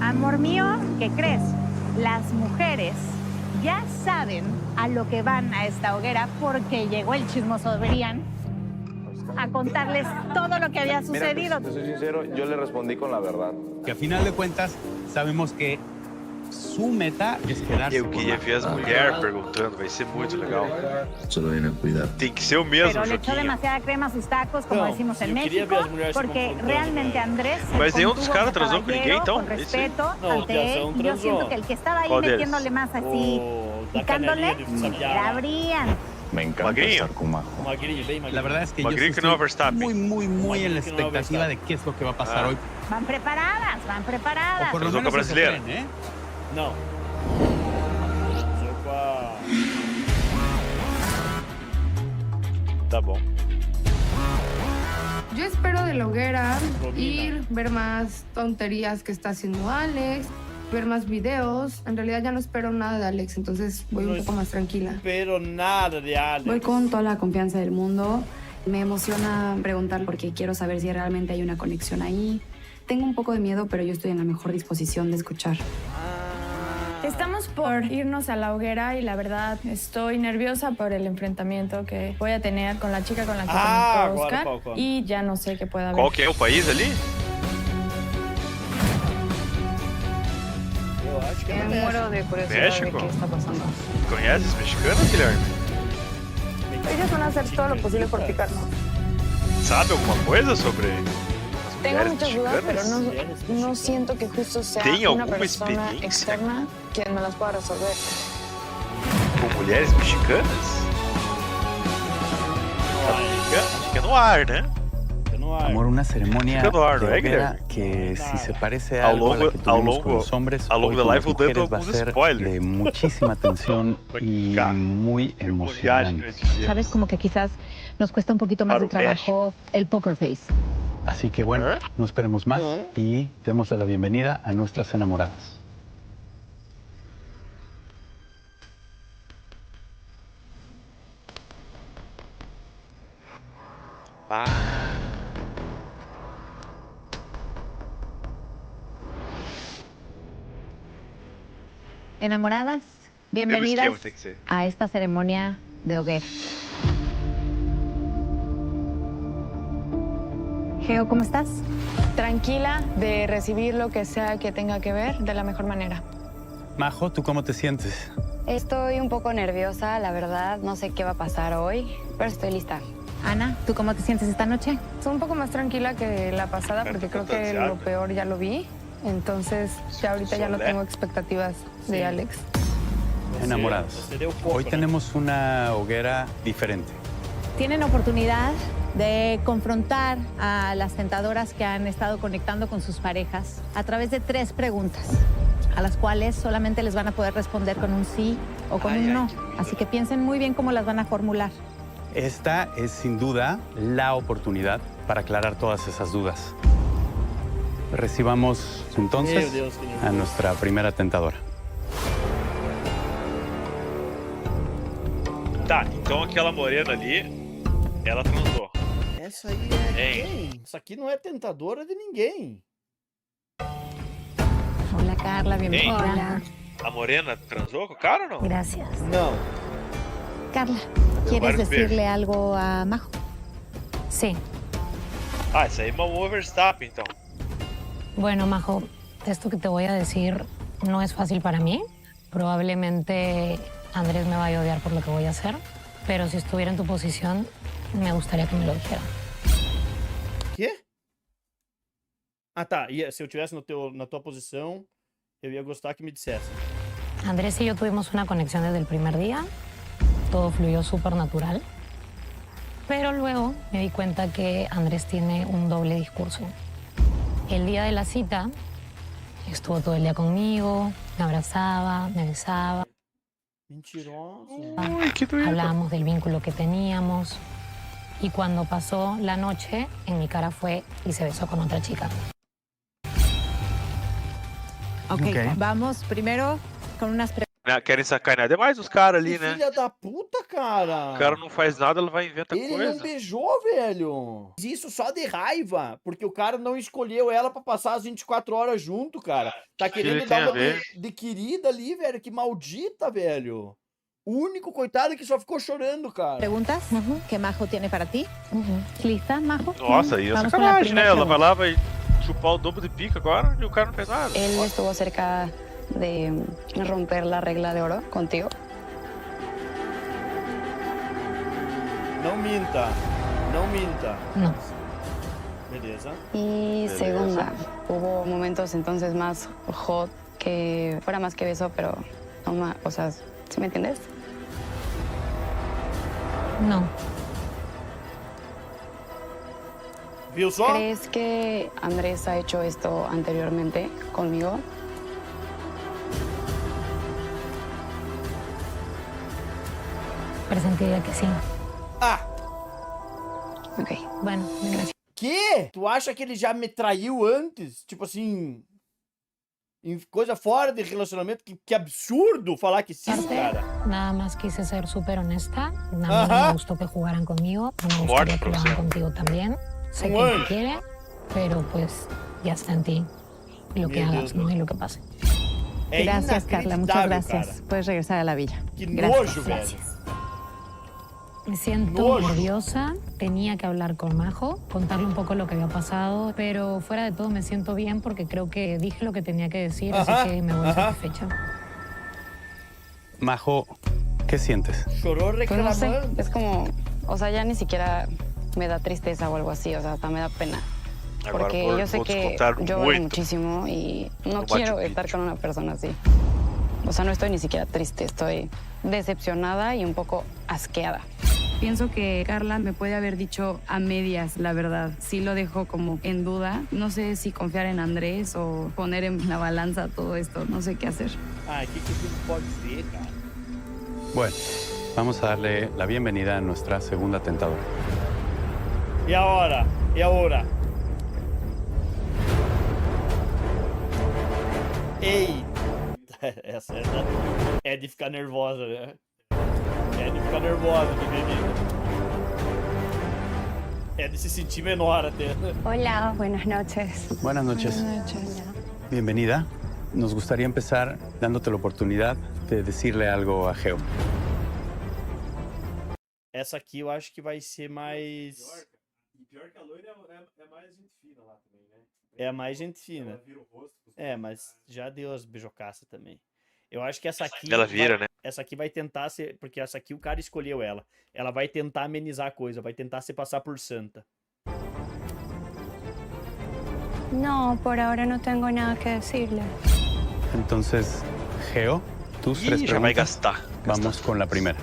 Amor mío, ¿qué crees? Las mujeres ya saben a lo que van a esta hoguera porque llegó el chismoso de Brian a contarles todo lo que había sucedido. Mira, te soy sincero, yo le respondí con la verdad. Que a final de cuentas sabemos que su meta es quedarse. Eu queria ver as mulheres perguntando, vai ser muito legal. Solo viene a cuidar. Tem que ser o mesmo Pero le echó joguinho. demasiada crema a sus tacos, como decimos en yo quería México, ver las mujeres porque confrontando, realmente Andrés se Mas nenhum dos contuvo caras como transou com ninguém, caballero, então? con Esse? respeto No, ante ya él. sé, un Y yo transó. siento que el que estaba ahí ¿Cuál de metiéndole más así, O da picándole, canelinha de Sabiá. era Brian. Me encanta Magrinho. estar con Majo. Magrinho, bem magrinho. La verdad es que yo Magrinho sí que no va a estoy Verstappen. muy en la Magrinho que no va a expectativa de Verstappen. qué es lo que va a pasar hoy. Van preparadas, van preparadas. O por lo Transou com a menos eso brasileira. creen, ¿eh? Não. Sou com a... Tá bom. Yo espero de la hoguera Romina. ir, ver más tonterías que está haciendo Alex, ver más videos. En realidad ya no espero nada de Alex, entonces voy un poco más tranquila. Pero nada de Alex. Voy con toda la confianza del mundo. Me emociona preguntar porque quiero saber si realmente hay una conexión ahí. Tengo un poco de miedo, pero yo estoy en la mejor disposición de escuchar. Estamos por irnos a la hoguera y la verdad estoy nerviosa por el enfrentamiento que voy a tener con la chica con la que Ah, conectó agora, Oscar Falcão. y ya no sé qué pueda haber. Qual que é o país ali? Eu acho que é Me muero de curiosidad México. de qué está pasando. Conheces mexicanos, Guilherme? Ellos van a hacer todo lo posible por picarnos. Sabe alguma coisa sobre as Tengo mulheres muchas dudas, pero mexicanas? no siento que justo sea ¿Tem una alguma persona experiência? externa quien me las pueda resolver. Com mulheres mexicanas? Acho que é no ar, né? no ar. Amor, una ceremonia Fica no ar, de não é, hoguera Guilherme? que si se parece a Ao algo a la longo- que ao tuvimos longo- con los hombres, ao longo hoy da con live las vou dando mujeres va a alguns ser spoilers. de muchísima tensión y muy emocionante. Sabes, como que quizás nos cuesta un poquito más de Claro, trabajo el poker face. Así que bueno, no esperemos más y démosle la bienvenida a nuestras enamoradas. Ah, Enamoradas, mesmo bienvenidas esquema tem que ser. a esta ceremonia de hoguera. Geo, ¿cómo estás? Tranquila de recibir lo que sea que tenga que ver de la mejor manera. Majo, ¿tú cómo te sientes? Estoy un poco nerviosa, la verdad. No sé qué va a pasar hoy, pero estoy lista. Ana, ¿tú cómo te sientes esta noche? Estoy un poco más tranquila que la pasada porque creo que lo peor ya lo vi. Entonces ya ahorita ya no tengo expectativas de Alex. Enamoradas. Seria o foco, Hoy né? tenemos una hoguera diferente. Tienen oportunidad de confrontar a las tentadoras que han estado conectando con sus parejas a través de 3 preguntas, a las cuales solamente les van a poder responder con un sí o con un no. Así que piensen muy bien cómo las van a formular. Esta es sin duda la oportunidad para aclarar todas esas dudas. Recibamos entonces Meu Deus, que nervoso. a nuestra primera tentadora. Tá, então aquela morena ali, ela transou. Essa aí é quem? Isso aqui não é tentadora de ninguém. Hola, Carla, bienvenida. Hola. A morena transou com o cara ou não? Gracias. Não. Carla, ¿quieres varios decirle algo a Majo? Sí. Ah, isso aí mamou o Verstappen, então. Bueno, Majo, esto que te voy a decir no es fácil para mí. Probablemente Andrés me vaya a odiar por lo que voy a hacer, pero si estuviera en tu posición, me gustaría que me lo dijera. Quê? Ah, tá. E se eu tivesse na tua posição, eu ia gostar que me dissesse. Andrés y yo tuvimos una conexión desde el primer día. Todo fluyó súper natural. Pero luego me di cuenta que Andrés tiene un doble discurso. El día de la cita estuvo todo el día conmigo, me abrazaba, me besaba, Mentirosa. Ui, que doido. hablábamos del vínculo que teníamos. Y cuando pasó la noche, en mi cara fue y se besó con otra chica. Ok, Ok. vamos primero con unas preguntas. Querem sacanear demais os caras ali, Que né? filha da puta, cara. O cara não faz nada, ela vai inventar Ele coisa. não beijou, velho. Isso só de raiva, porque o cara não escolheu ela pra passar as 24 horas junto, cara. Tá que querendo ele dar tem a uma ver? de querida ali, velho. Que maldita, velho. O único coitado que só ficou chorando, cara. Preguntas que Majo tiene para ti. ¿Lista, Majo? Nossa, aí é Vamos con la sacanagem, né? primera Ela vai pregunta. lá, vai chupar o dobro de pica agora e o cara não fez nada. Él estuvo cerca de romper la regla de oro contigo. Não minta. Não minta. No. Beleza. Y Beleza. segunda, hubo momentos entonces más hot que fuera más que beso, pero no más, o sea, ¿sí me entiendes? No. Viu só? ¿Crees que Andrés ha hecho esto anteriormente conmigo? Presentiría que sí. Ah, Ok. Bueno, gracias. que? Tu acha que ele já me traiu antes? Tipo assim... Em coisa fora de relacionamento? Que absurdo falar que sim, Parte, cara. nada más quise ser súper honesta. A mí no Ajá. me gustó que jugaran conmigo. No me Muerte, gustaría que lo o sea. hagan contigo también. Sé que Muerte. te quiere, pero pues ya está en ti lo que Meu hagas, Deus, ¿no? Y lo que pase. É Gracias, Carla. Muchas inacreditável, gracias. Puedes regresar a la villa. Cara. Que Gracias. nojo, velho. Me siento Nojo. nerviosa. Tenía que hablar con Majo, contarle un poco lo que había pasado, pero fuera de todo me siento bien porque creo que dije lo que tenía que decir, Ajá, así que me voy ajá. satisfecha. Majo, ¿qué sientes? Chorou Pues no sé, reclamando. es como, o sea, ya ni siquiera me da tristeza o algo así, o sea, hasta me da pena. Agora Porque vou, yo sé vou que descontar yo valgo muito. muchísimo y no No quiero Machu estar Picchu. con una persona así. O sea, no estoy ni siquiera triste, estoy decepcionada y un poco asqueada. Pienso que Carla me puede haber dicho a medias la verdad. Sí lo dejo como en duda. No sé si confiar en Andrés o poner en la balanza todo esto. No sé qué hacer. Ah, que tu pode ver, cara? Bueno, vamos a darle la bienvenida a nuestra segunda tentadora. E a hora? E a hora? Eita, essa é de ficar nervosa, né? É de ficar nervosa, de menina. É de se sentir menor até. Hola, buenas noches. Buenas noches. Bienvenida. Nos gustaría empezar dándote la oportunidad de decirle algo a Geo. Essa aqui eu acho que vai ser mais. E pior que a loira é mais gente fina lá também, né? É a mais gente fina. Ela vira o rosto. É, mas já deu as beijocaças também. Eu acho que essa aqui. Ela vira, vai- né? Essa aqui vai tentar ser. Porque essa aqui o cara escolheu ela. Ela vai tentar amenizar a coisa, vai tentar se passar por santa. No, por ahora no tengo nada que decirle. Entonces, Geo, tus tres Ih, já vai preguntas. gastar. Vamos con la primera.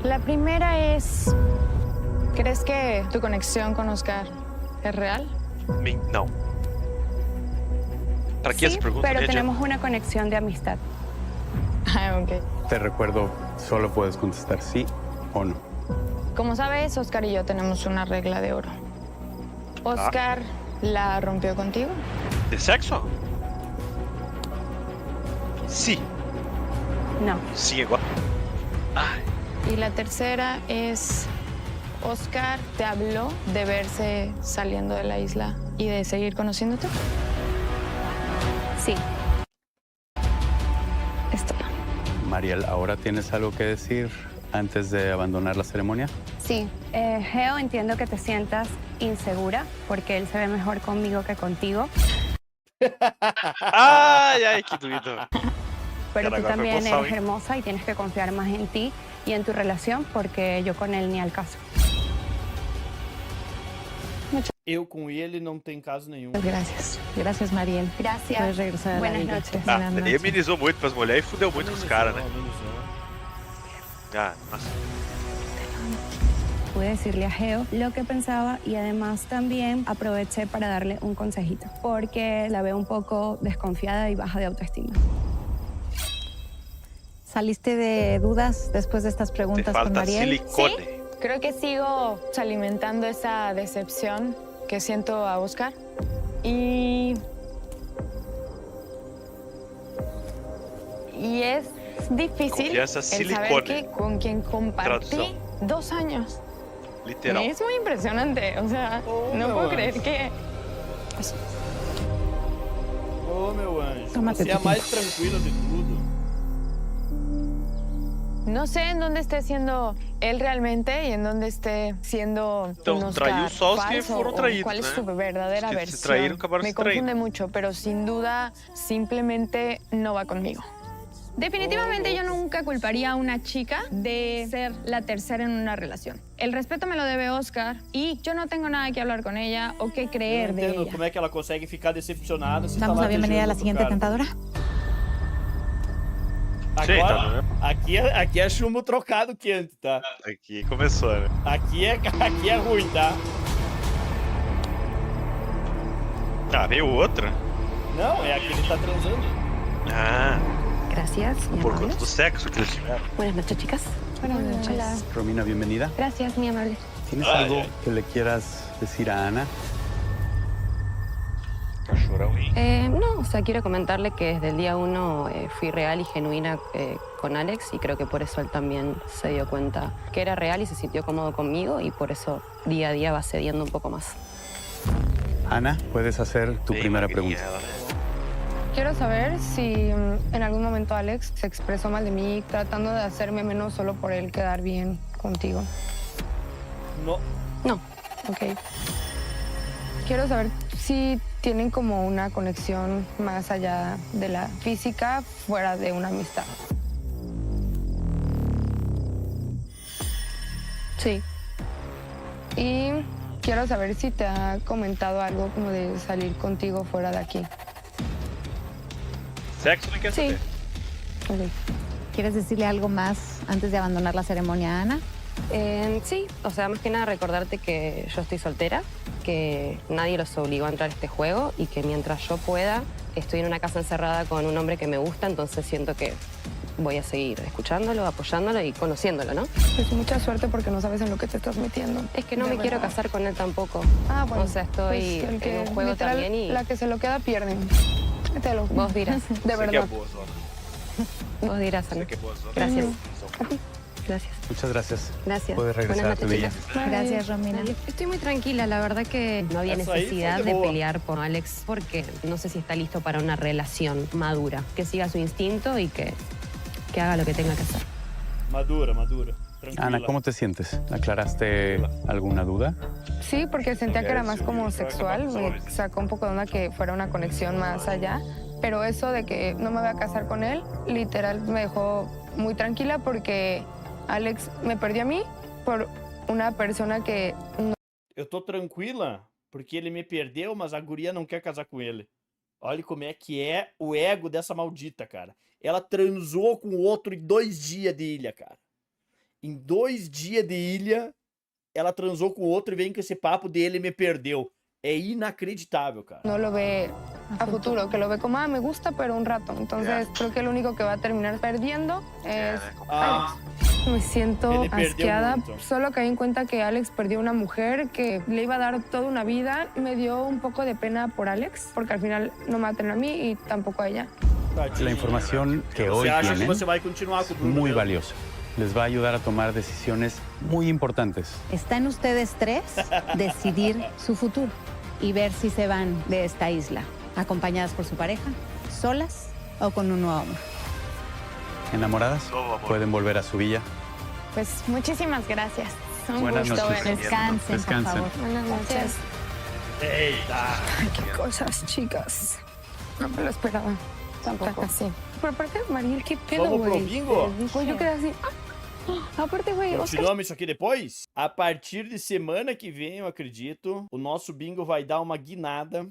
La primera es, ¿crees que tu conexión con Oscar es real? Não. Pra que Sí, essa pergunta? pero Lídia? tenemos una conexión de amistad. Ah, ok. Te recuerdo, solo puedes contestar sí o no. Como sabes, Oscar y yo tenemos una regla de oro. ¿Oscar la rompió contigo? De sexo? Sim. No. Sim, igual. Ai, Y la tercera es, ¿Oscar te habló de verse saliendo de la isla y de seguir conociéndote? Sí. Esto. Mariel, ¿ahora tienes algo que decir antes de abandonar la ceremonia? Sí, Geo, entiendo que te sientas insegura porque él se ve mejor conmigo que contigo, ai, que doido. pero Cara, tú agora foi también emoção, eres hein? hermosa y tienes que confiar más en ti y en tu relación porque yo con él ni al caso. Eu com ele não tem caso nenhum. Gracias. Gracias, Mariel. Puedes Gracias. regresar a la Buenas villa. noches. Ah, Buenas ele noches. amenizou muito pras mulheres e fudeu muito com os caras, né? Ah, nossa. Pude decirle a Geo lo que pensaba y además también aproveché para darle un consejito porque la veo un poco desconfiada y baja de autoestima. ¿Saliste de dudas después de estas Te preguntas con falta Mariel? silicone. Creo que sigo alimentando esa decepción que siento a Oscar Y es difícil Confianza el saber silicone. que con quien compartí Traducción. 2 años. Literal. Es muy impresionante, o sea, Oh, no meu puedo anjo. creer que... Ô, meu anjo, Tómate você é a tu mais tranquila de tudo. No sé en dónde esté siendo él realmente y en dónde esté siendo Então, un Oscar traiu só os que falso, foram o traídos, cuál es né? su verdadera Os que se versión. traíram acabaram Me se confunde traindo. mucho, pero sin duda simplemente no va conmigo. Definitivamente yo nunca culparía a una chica de ser la tercera en una relación. El respeto me lo debe Oscar y yo no tengo nada que hablar con ella o que Eu creer não de entendo ella. como é que ela consegue ficar decepcionada se Damos tá lá la bienvenida a la beijando siguiente outro cara. tentadora. Sim, tá Agora, vendo? aqui é chumbo trocado quente, tá? Aqui começou, né? Aqui é ruim, tá? Ah, veio outra? Não, é aqui ele tá transando. Ah, Gracias, mi por amable. conta do sexo que eles tiveram. Buenas noches, chicas. Buenas noches. Romina, bienvenida. Gracias, mi amable. ¿Tienes Ay, algo ay. que le quieras decir a Ana? Cachorrão, hein? No, o sea, quiero comentarle que desde el día 1 fui real y genuina con Alex y creo que por eso él también se dio cuenta que era real y se sintió cómodo conmigo y por eso día a día va cediendo un poco más. Ana, puedes hacer tu Bem primera magrinha pregunta. ela, né? Quiero saber si en algún momento Alex se expresó mal de mí, tratando de hacerme menos solo por él quedar bien contigo. No. No. Ok. Quiero saber si tienen como una conexión más allá de la física, fuera de una amistad. Sí. Y quiero saber si te ha comentado algo como de salir contigo fuera de aquí. Sexo não quer Sí. saber. Ok. ¿Quieres decirle algo más antes de abandonar la ceremonia, Ana? Sí, o sea, más que nada recordarte que yo estoy soltera, que nadie los obligó a entrar a este juego y que mientras yo pueda, estoy en una casa encerrada con un hombre que me gusta, entonces siento que voy a seguir escuchándolo, apoyándolo y conociéndolo, ¿no? Pues mucha suerte porque no sabes en lo que te estás metiendo. Es que no De me quiero verdad. casar con él tampoco. Ah, bueno. O sea, estoy pues el que en un juego literal, también y La que se lo queda pierde. Te lo vos dirás. De Você que é verdad. boa, zona. Vos dirás, Ana. Você que é boa, zona. Gracias. Então, Gracias. Muchas gracias. Gracias. Puedes regresar Buenas a tu noches, vida. chicas. Gracias, Romina. Estoy muy tranquila, la verdad que no había Eso ahí fue necesidad de de boa. pelear con Alex porque no sé si está listo para una relación madura. Que siga su instinto y que haga lo que tenga que hacer. Madura, madura. Tranquila. Ana, ¿cómo te sientes? ¿Aclaraste alguna duda? Sí, porque sentía que era más como sexual. Me sacó un poco de onda que fuera una conexión más allá. Pero eso de que no me voy a casar con él, literal me dejó muy tranquila porque Alex me perdió a mí por una persona que no Eu tô tranquila porque ele me perdeu, mas a guria não quer casar com ele. Olha como é que é o ego dessa maldita, cara. Ela transou com o outro em 2 dias de ilha, cara. Em 2 dias de ilha, ela transou com o outro e vem com esse papo de ele me perdeu. É inacreditável, cara. lo ve a futuro, que lo ve como, ah, me gusta, pero un rato. Entonces creo que el único que va a terminar perdiendo es Ah, Me siento Ele perdeu asqueada. muito. Solo caí en cuenta que Alex perdió una mujer que le iba a dar toda una vida. Me dio un poco de pena por Alex, porque al final no me va a tener a mí y tampoco a ella. tadinha. La información que Você hoy acha que tienen você vai continuar com o Bruno? muy mesmo? valiosa. Les va a ayudar a tomar decisiones muy importantes. Está en ustedes tres decidir su futuro y ver si se van de esta isla, acompañadas por su pareja, solas o con un nuevo amor. ¿Enamoradas? Nuevo amor. Pueden volver a su villa. Pues muchísimas gracias. Un Buenas gusto. noches. Descansen, Descansen. por favor. Buenas noches. Eita! Qué cosas, chicas. No me lo esperaba. Tampoco. Así. Por aparte, Mariel, qué pedo, Vamos pro güey. bingo? Pues yo quedé así. Aparte, güey, Oscar. Continuamos isso aqui depois? A partir de semana que vem, eu acredito, o nosso bingo vai dar uma guinada.